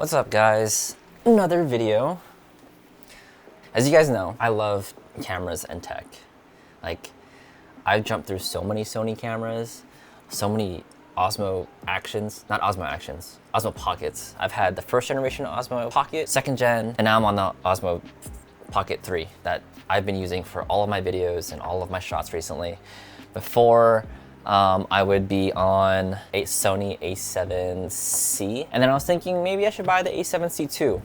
What's up, guys? Another video. As you guys know, I love cameras and tech. Like, I've jumped through so many Sony cameras, so many Osmo Pockets. I've had the first generation Osmo Pocket, second gen, and now I'm on the Osmo Pocket 3 that I've been using for all of my videos and all of my shots recently. Before, I would be on a Sony a7C, and then I was thinking maybe I should buy the a7C too.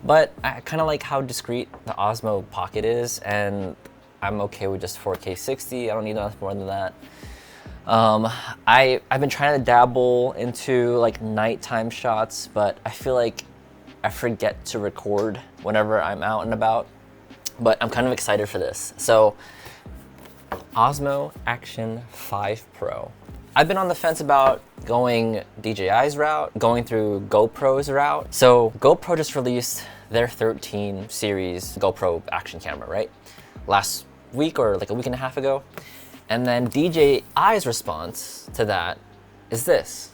But I kind of like how discreet the Osmo Pocket is, and I'm okay with just 4K 60. I don't need nothing more than that. I've been trying to dabble into like nighttime shots, but I feel like I forget to record whenever I'm out and about. But I'm kind of excited for this. So, Osmo Action 5 Pro. I've been on the fence about going DJI's route, going through GoPro's route. So GoPro just released their 13 series GoPro action camera, right? Last week or like a week and a half ago. And then DJI's response to that is this.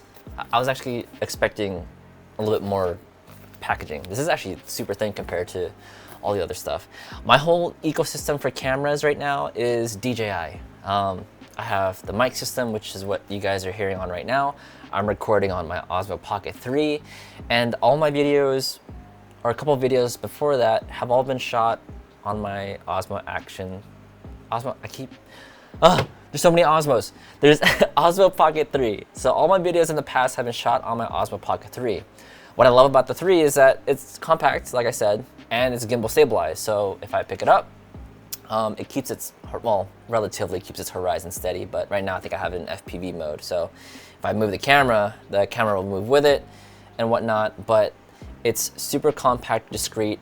I was actually expecting a little bit more packaging. This is actually super thin compared to all the other stuff. My whole ecosystem for cameras right now is DJI. I have the mic system, which is what you guys are hearing on right now. I'm recording on my Osmo Pocket 3, and all my videos, or a couple of videos before that, have all been shot on my Osmo Action. There's so many Osmos. There's Osmo Pocket 3. So all my videos in the past have been shot on my Osmo Pocket 3. What I love about the 3 is that it's compact, like I said, and it's gimbal stabilized. So if I pick it up, it keeps its, well, relatively keeps its horizon steady, but right now I think I have it in FPV mode. So if I move the camera will move with it and whatnot, but it's super compact, discreet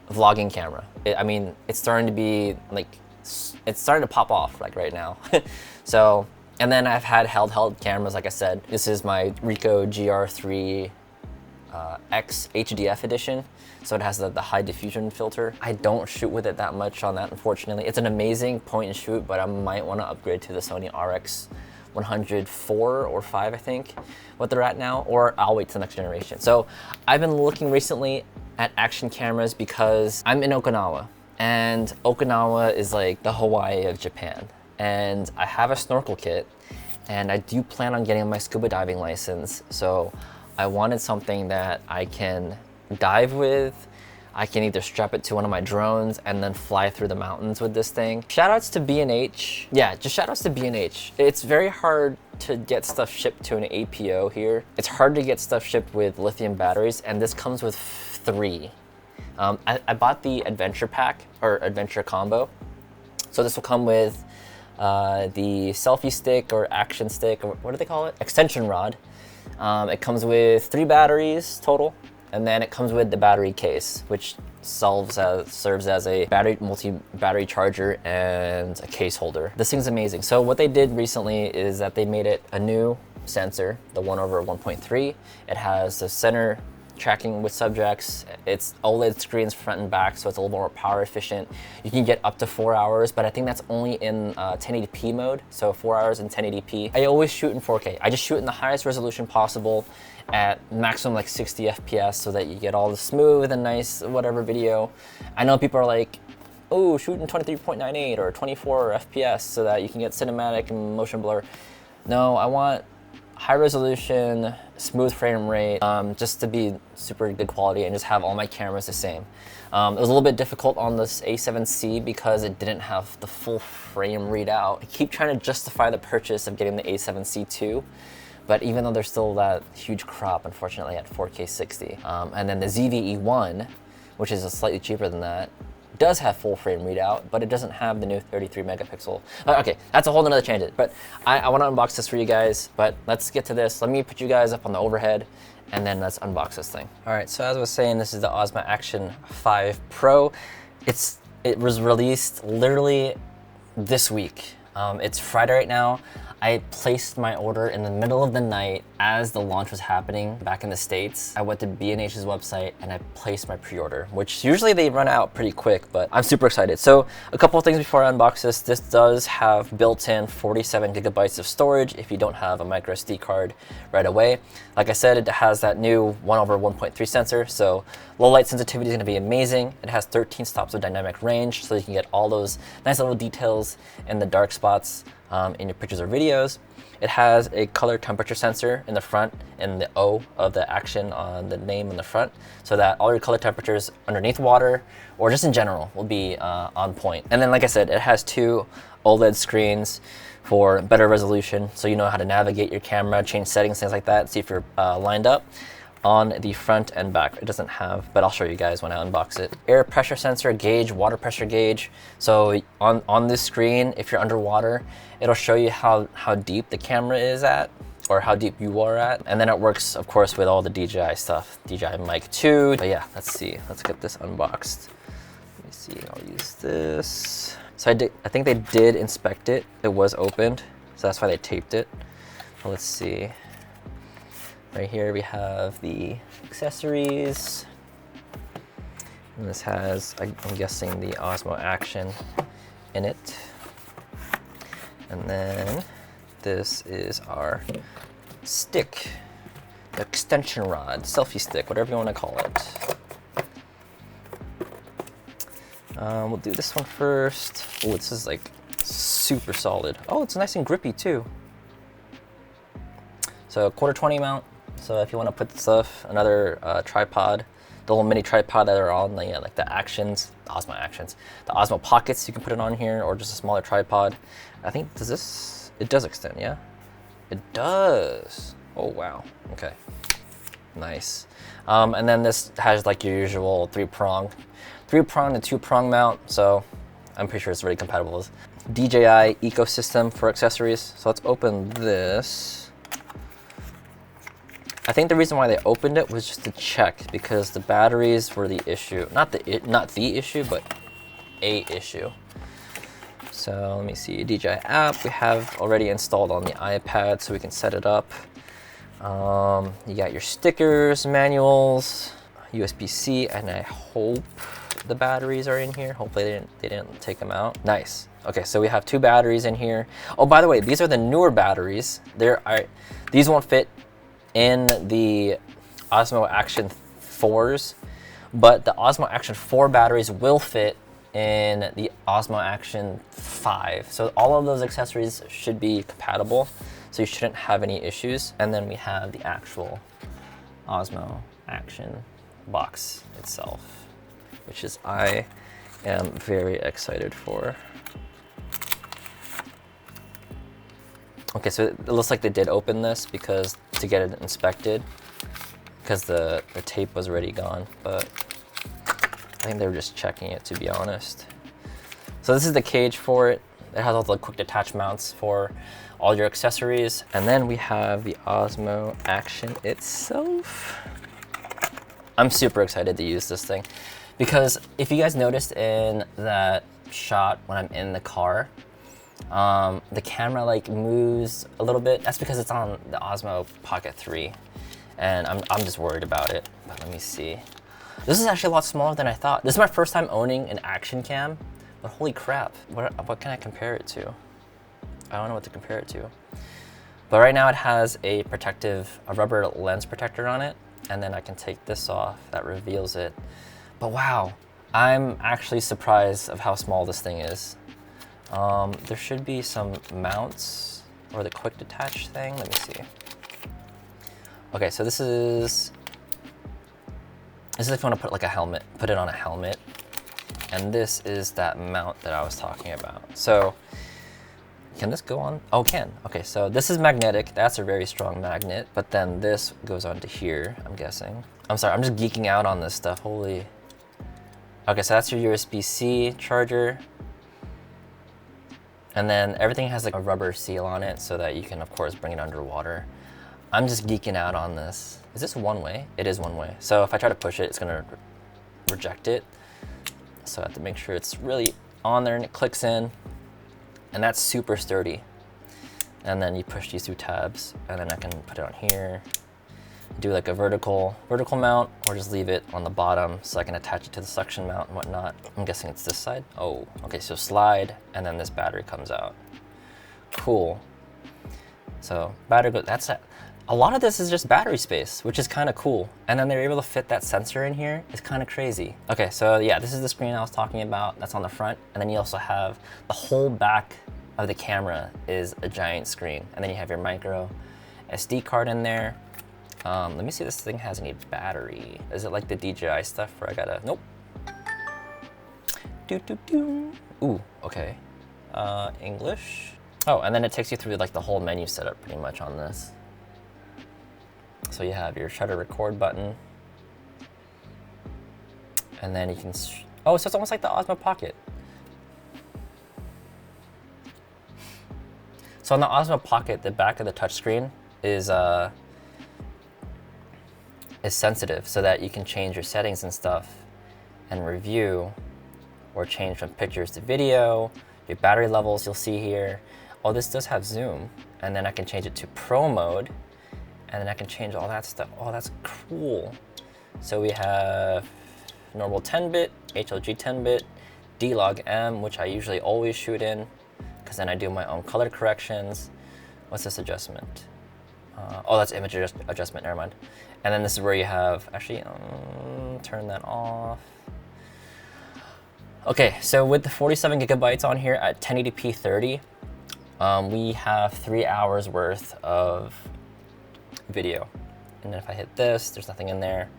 vlogging camera. I mean, it's starting to be like, it's starting to pop off like right now. So, and then I've had handheld cameras, like I said. This is my Ricoh GR3 X HDF edition. So it has the high diffusion filter. I don't shoot with it that much on that, unfortunately. It's an amazing point and shoot, but I might want to upgrade to the Sony RX 104 or 5, I think, what they're at now, or I'll wait till the next generation. So I've been looking recently at action cameras because I'm in Okinawa, and Okinawa is like the Hawaii of Japan. And I have a snorkel kit, and I do plan on getting my scuba diving license. So I wanted something that I can dive with. I can either strap it to one of my drones and then fly through the mountains with this thing. Shoutouts to B&H. Yeah, just shoutouts to B&H. It's very hard to get stuff shipped to an APO here. It's hard to get stuff shipped with lithium batteries, and this comes with 3. I bought the adventure pack, or adventure combo. So this will come with the selfie stick or action stick, or what do they call it? Extension rod. It comes with 3 batteries total, and then it comes with the battery case, which serves as a multi-battery charger and a case holder. This thing's amazing. So what they did recently is that they made it a new sensor, the 1/1.3. It has the center tracking with subjects. It's OLED screens front and back, so it's a little more power efficient. You can get up to 4 hours, but I think that's only in 1080p mode, so 4 hours in 1080p. I always shoot in 4K. I just shoot in the highest resolution possible at maximum like 60 FPS so that you get all the smooth and nice whatever video. I know people are like, oh, shoot in 23.98 or 24 FPS so that you can get cinematic and motion blur. No, I want high resolution, smooth frame rate, just to be super good quality and just have all my cameras the same. It was a little bit difficult on this A7C because it didn't have the full frame readout. I keep trying to justify the purchase of getting the A7C II, but even though there's still that huge crop, unfortunately, at 4K 60. And then the ZV-E1, which is slightly cheaper than that, does have full frame readout, but it doesn't have the new 33 megapixel. Okay, that's a whole nother tangent, but I want to unbox this for you guys, but let's get to this. Let me put you guys up on the overhead, and then let's unbox this thing. All right, so as I was saying, this is the Osmo Action 5 Pro. It was released literally this week. It's Friday right now. I placed my order in the middle of the night as the launch was happening back in the States, I went to B&H's website and I placed my pre-order, which usually they run out pretty quick, but I'm super excited. So a couple of things before I unbox this. This does have built-in 47 gigabytes of storage if you don't have a micro SD card right away. Like I said, it has that new 1/1.3 sensor, so low light sensitivity is going to be amazing. It has 13 stops of dynamic range, so you can get all those nice little details in the dark spots in your pictures or videos. It has a color temperature sensor in the front and the O of the Action on the name in the front, so that all your color temperatures underneath water or just in general will be on point. And then, like I said, it has 2 OLED screens for better resolution, so you know how to navigate your camera, change settings, things like that, see if you're lined up. On the front and back, it doesn't have, but I'll show you guys when I unbox it. Air pressure sensor gauge, water pressure gauge. So on this screen, if you're underwater, it'll show you how deep the camera is at, or how deep you are at. And then it works, of course, with all the DJI stuff, DJI Mic 2. But yeah, let's see, let's get this unboxed. Let me see, I'll use this. So I think they did inspect it. It was opened, so that's why they taped it. But let's see. Right here we have the accessories. And this has, I'm guessing, the Osmo Action in it. And then this is our stick, extension rod, selfie stick, whatever you want to call it. We'll do this one first. Oh, this is like super solid. Oh, it's nice and grippy too. So 1/4-20 mount. So if you want to put stuff, another tripod, the little mini tripod that are on the like the Actions, the Osmo Actions, the Osmo Pockets, you can put it on here, or just a smaller tripod. I think, does this, it does extend, yeah? It does. Oh wow, okay, nice. And then this has like your usual 3-prong to 2-prong mount, so I'm pretty sure it's already compatible with DJI ecosystem for accessories. So let's open this. I think the reason why they opened it was just to check, because the batteries were the issue. Not the issue, but a issue. So let me see, DJI app we have already installed on the iPad, so we can set it up. You got your stickers, manuals, USB-C, and I hope the batteries are in here. Hopefully they didn't take them out. Nice. Okay, so we have 2 batteries in here. Oh, by the way, these are the newer batteries. These won't fit in the Osmo Action 4s, but the Osmo Action 4 batteries will fit in the Osmo Action 5. So all of those accessories should be compatible, so you shouldn't have any issues. And then we have the actual Osmo Action box itself, which is I am very excited for. Okay, so it looks like they did open this because to get it inspected, because the tape was already gone, but I think they were just checking it, to be honest. So this is the cage for it. It has all the quick detach mounts for all your accessories. And then we have the Osmo Action itself. I'm super excited to use this thing because if you guys noticed in that shot when I'm in the car, the camera like moves a little bit. That's because it's on the Osmo Pocket 3 and I'm just worried about it. But let me see. This is actually a lot smaller than I thought. This is my first time owning an action cam, but holy crap, what can I compare it to? I don't know what to compare it to. But right now it has a rubber lens protector on it, and then I can take this off, that reveals it. But wow, I'm actually surprised of how small this thing is. There should be some mounts or the quick detach thing. Let me see. Okay, so this is if you want to put like a helmet, put it on a helmet. And this is that mount that I was talking about. So can this go on? Oh, it can. Okay, so this is magnetic. That's a very strong magnet, but then this goes onto here, I'm guessing. I'm sorry, I'm just geeking out on this stuff, holy. Okay, so that's your USB-C charger. And then everything has like a rubber seal on it so that you can, of course, bring it underwater. I'm just geeking out on this. Is this one way? It is one way. So if I try to push it, it's gonna reject it. So I have to make sure it's really on there and it clicks in. And that's super sturdy. and then you push these 2 tabs, and then I can put it on here, do like a vertical mount, or just leave it on the bottom so I can attach it to the suction mount and whatnot. I'm guessing it's this side. Oh, okay, so slide, and then this battery comes out. Cool. So battery goes, that's it. A lot of this is just battery space, which is kind of cool. And then they're able to fit that sensor in here. It's kind of crazy. Okay, so yeah, this is the screen I was talking about. That's on the front. And then you also have the whole back of the camera is a giant screen. And then you have your micro SD card in there. Let me see if this thing has any battery. Is it like the DJI stuff where I gotta, nope. Ooh, okay. English. Oh, and then it takes you through like the whole menu setup pretty much on this. So you have your shutter record button. And then you can, oh, so it's almost like the Osmo Pocket. So on the Osmo Pocket, the back of the touchscreen is sensitive so that you can change your settings and stuff and review, or change from pictures to video, your battery levels you'll see here. Oh, this does have zoom, and then I can change it to pro mode, and then I can change all that stuff. Oh, that's cool. So we have normal 10-bit, HLG 10-bit, D-Log M, which I usually always shoot in, because then I do my own color corrections. What's this adjustment? Oh, that's image adjustment, never mind. And then this is where you have, actually, turn that off. Okay, so with the 47 gigabytes on here at 1080p 30, we have 3 hours worth of video. And then if I hit this, there's nothing in there.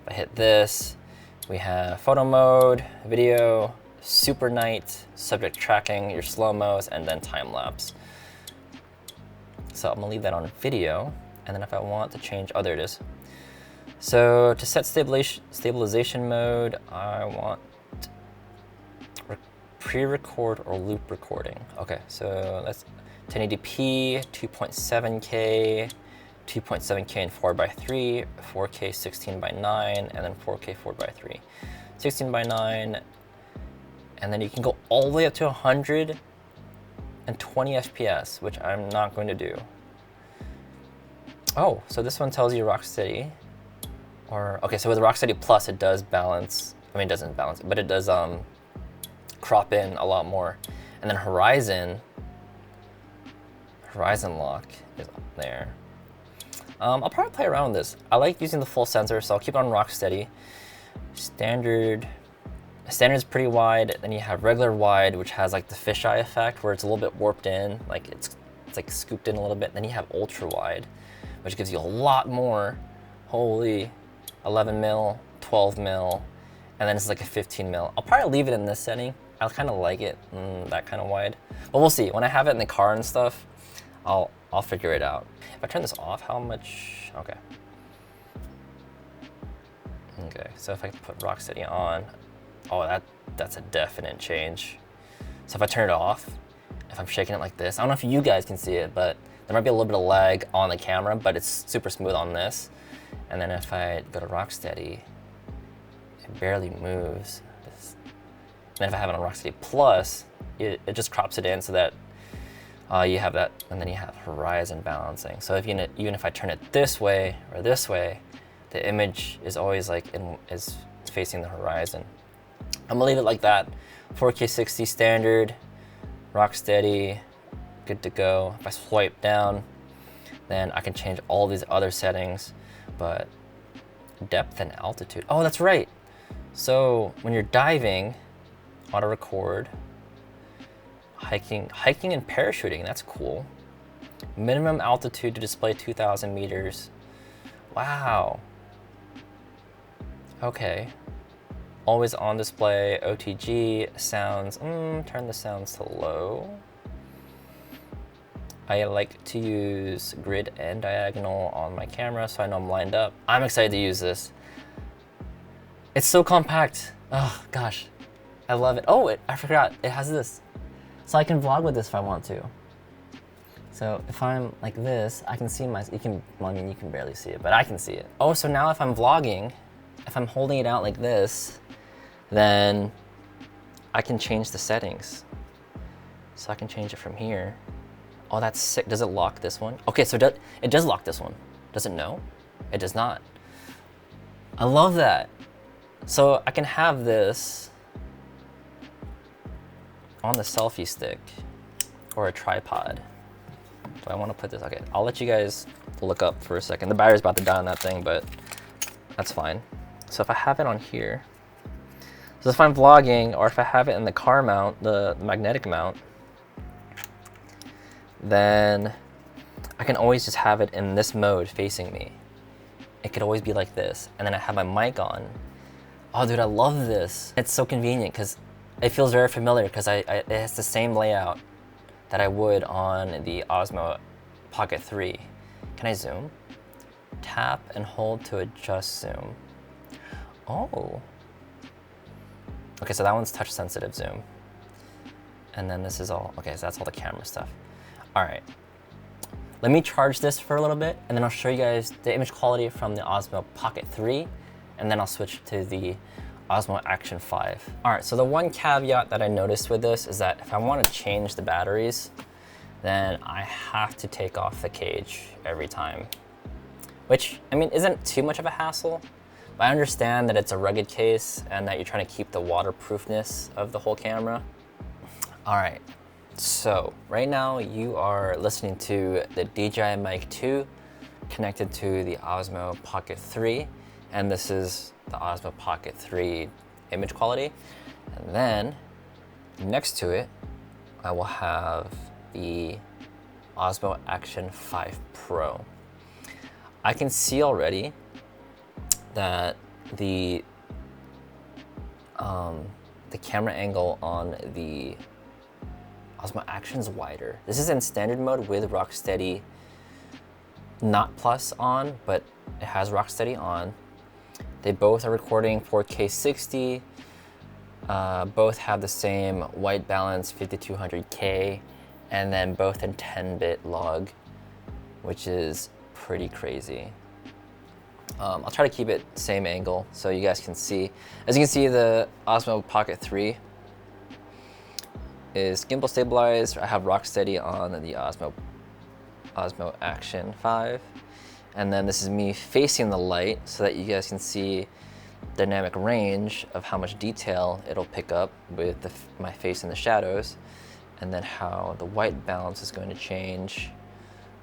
If I hit this, we have photo mode, video, super night, subject tracking, your slow-mos, and then time lapse. So I'm gonna leave that on video, and then if I want to change, oh, there it is. So to set stabilization mode, I want pre-record or loop recording. Okay, so that's 1080p, 2.7K, 2.7K in 4:3, 4K 16:9, and then 4K 4:3. 16:9, and then you can go all the way up to 120 FPS, which I'm not going to do. Oh, so this one tells you Rocksteady. Or, okay, so with Rocksteady Plus, it does balance. I mean, it doesn't balance, but it does crop in a lot more. And then Horizon lock is up there. I'll probably play around with this. I like using the full sensor, so I'll keep it on Rocksteady. Standard is pretty wide. Then you have regular wide, which has like the fisheye effect, where it's a little bit warped in, like it's like scooped in a little bit. Then you have ultra wide, which gives you a lot more. Holy, 11 mil, 12 mil, and then it's like a 15 mil. I'll probably leave it in this setting. I kind of like it, that kind of wide. But we'll see. When I have it in the car and stuff, I'll figure it out. If I turn this off, how much? Okay. Okay, so if I put Rocksteady on, oh, that's a definite change. So if I turn it off, if I'm shaking it like this, I don't know if you guys can see it, but there might be a little bit of lag on the camera, but it's super smooth on this. And then if I go to Rocksteady, it barely moves. And then if I have it on Rocksteady Plus, it just crops it in so that you have that, and then you have horizon balancing. So if even if I turn it this way or this way, the image is always like is facing the horizon. I'm gonna leave it like that. 4K 60 standard, Rocksteady, good to go. If I swipe down, then I can change all these other settings, but depth and altitude. Oh, that's right. So when you're diving, auto record, hiking and parachuting, that's cool. Minimum altitude to display 2,000 meters. Wow. Okay. Always on display, OTG, sounds, turn the sounds to low. I like to use grid and diagonal on my camera so I know I'm lined up. I'm excited to use this. It's so compact. Oh gosh, I love it. Oh, I forgot, it has this. So I can vlog with this if I want to. So if I'm like this, I can see well, I mean, you can barely see it, but I can see it. Oh, so now if I'm vlogging, if I'm holding it out like this, then I can change the settings. So I can change it from here. Oh, that's sick. Does it lock this one? Okay, so it does lock this one. Does it no? It does not. I love that. So I can have this on the selfie stick or a tripod. Do I want to put this? Okay, I'll let you guys look up for a second. The battery's about to die on that thing, but that's fine. So if I have it on here, so if I'm vlogging or if I have it in the car mount, the magnetic mount, then I can always just have it in this mode facing me. It could always be like this. And then I have my mic on. Oh, dude, I love this. It's so convenient because it feels very familiar because it has the same layout that I would on the Osmo Pocket 3. Can I zoom? Tap and hold to adjust zoom. Oh. Okay, so that one's touch sensitive zoom. And then this is all, okay, so that's all the camera stuff. All right, let me charge this for a little bit and then I'll show you guys the image quality from the Osmo Pocket 3 and then I'll switch to the Osmo Action 5. All right, so the one caveat that I noticed with this is that if I want to change the batteries, then I have to take off the cage every time, which, I mean, isn't too much of a hassle, but I understand that it's a rugged case and that you're trying to keep the waterproofness of the whole camera. All right, so right now you are listening to the DJI Mic 2 connected to the Osmo Pocket 3, and this is the Osmo Pocket 3 image quality. And then next to it, I will have the Osmo Action 5 Pro. I can see already that the camera angle on the Osmo Action's wider. This is in standard mode with Rocksteady, not plus on, but it has Rocksteady on. They both are recording 4K 60. Both have the same white balance 5200K, and then both in 10-bit log, which is pretty crazy. I'll try to keep it same angle so you guys can see. As you can see, the Osmo Pocket 3 is gimbal stabilized. I have Rocksteady on the Osmo Action 5. And then this is me facing the light so that you guys can see dynamic range of how much detail it'll pick up with my face in the shadows, and then how the white balance is going to change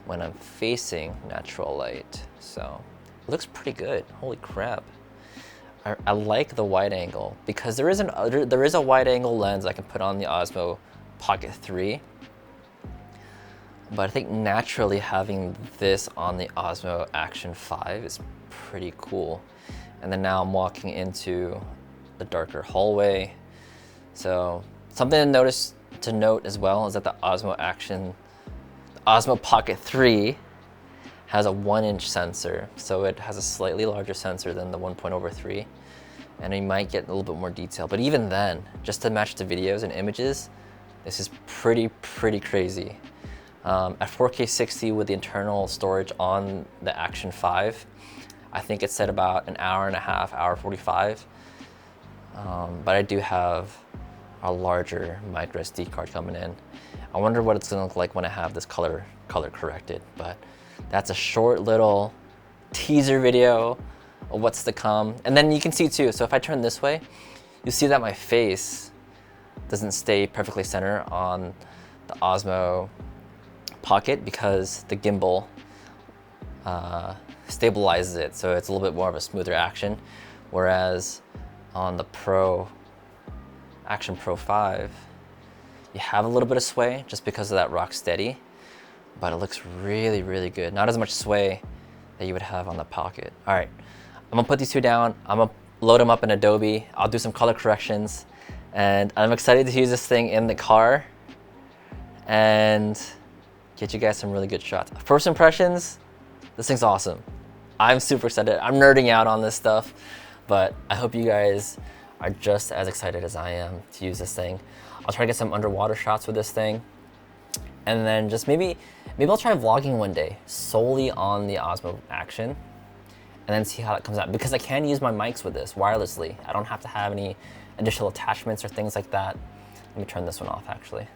when I'm facing natural light. So it looks pretty good. Holy crap. I like the wide angle because there is a wide angle lens I can put on the Osmo Pocket 3. But I think naturally having this on the Osmo Action 5 is pretty cool. And then now I'm walking into the darker hallway. So something to note as well is that the Osmo Pocket 3 has a 1-inch sensor. So it has a slightly larger sensor than the 1.3. And you might get a little bit more detail. But even then, just to match the videos and images, this is pretty crazy. At 4K 60 with the internal storage on the Action 5, I think it's at about an hour and a half, hour 45. But I do have a larger micro SD card coming in. I wonder what it's gonna look like when I have this color corrected, but that's a short little teaser video of what's to come. And then you can see too, so if I turn this way, you see that my face doesn't stay perfectly centered on the Osmo Pocket because the gimbal stabilizes it, so it's a little bit more of a smoother action. Whereas on the Action Pro 5, you have a little bit of sway just because of that Rocksteady, but it looks really good. Not as much sway that you would have on the Pocket. All right, I'm gonna put these two down. I'm gonna load them up in Adobe. I'll do some color corrections, and I'm excited to use this thing in the car and get you guys some really good shots. First impressions, this thing's awesome. I'm super excited. I'm nerding out on this stuff, but I hope you guys are just as excited as I am to use this thing. I'll try to get some underwater shots with this thing, and then just maybe I'll try vlogging one day solely on the Osmo Action, and then see how that comes out, because I can use my mics with this wirelessly. I don't have to have any additional attachments or things like that. Let me turn this one off actually.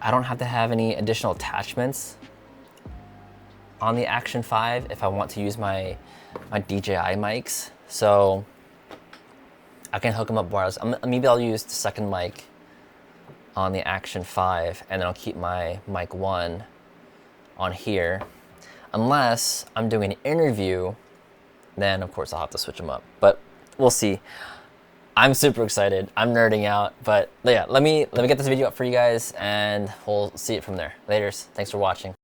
I don't have to have any additional attachments on the Action 5 if I want to use my DJI mics. So I can hook them up wireless. Maybe I'll use the second mic on the Action 5, and then I'll keep my mic 1 on here. Unless I'm doing an interview, then of course I'll have to switch them up. But we'll see. I'm super excited. I'm nerding out. But yeah, let me get this video up for you guys, and we'll see it from there. Laters. Thanks for watching.